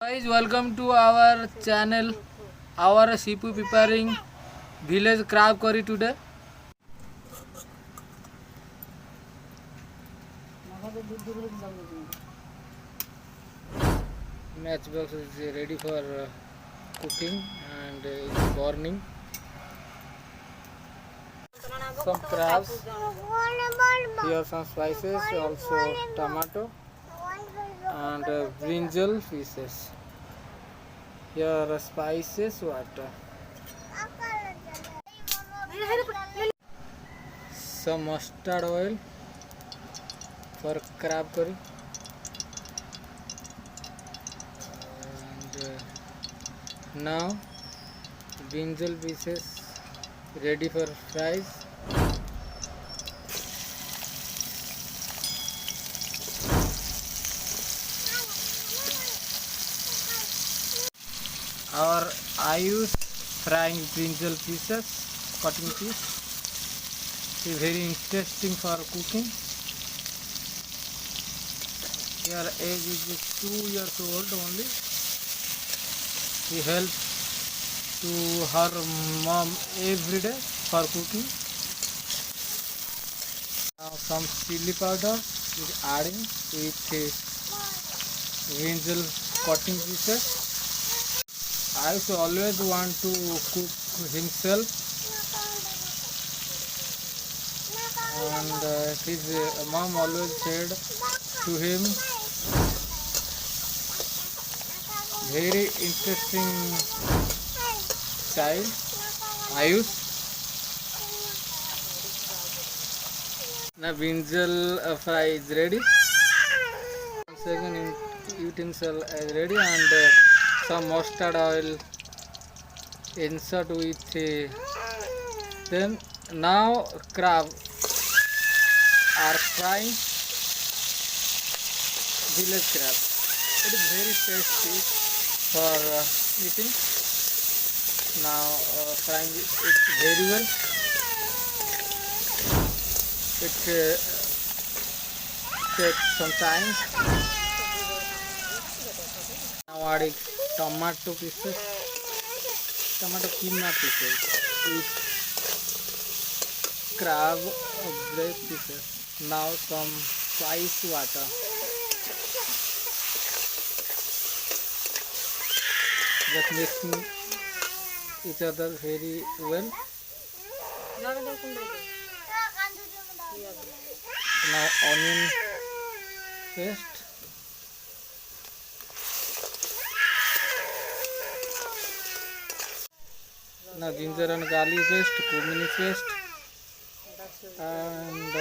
Guys, welcome to our channel. Our Sipu preparing village crab curry today. Matchbox is ready for cooking and is burning. Some crabs. Here some spices, also tomato and brinjal pieces. Here spices, water. Some mustard oil for crab curry. And now brinjal pieces ready for fries. I use frying brinjal pieces, cutting piece. It's very interesting for cooking. Her age is 2 years old only. She helps to her mom every day for cooking. Now some chili powder is adding with brinjal cutting pieces. I also always want to cook himself, and his mom always said to him, very interesting child. Ayush. Now brinjal fry is ready. Second utensil is ready, and some mustard oil insert with them. Now crab are frying village crab. It is very tasty for eating. Now frying it very well. It takes some time. Now adding tomato pieces, tomato keema pieces with crab bread pieces. Now some spice water. Just mixing each other very well. Now onion paste. Now ginger and garlic paste, cumin paste, and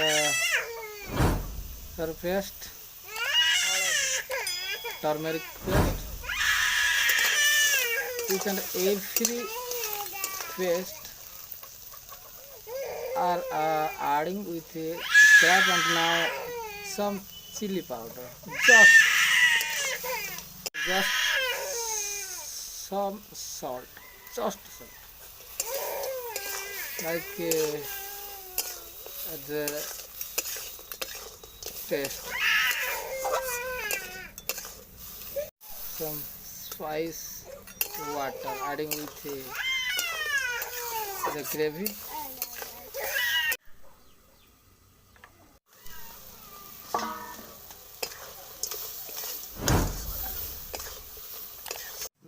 herb paste, turmeric paste. Each and every paste are adding with crab, and now some chili powder. Just some salt. Just salt. Like the taste. Some spice water adding with the gravy.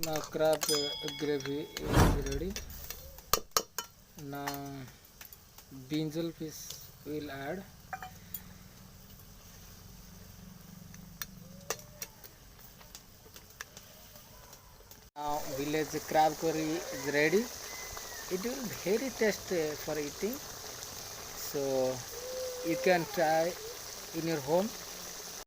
Now crab gravy is ready. Now brinjal piece will add. Now village crab curry is ready. It will be very tasty for eating. So you can try in your home.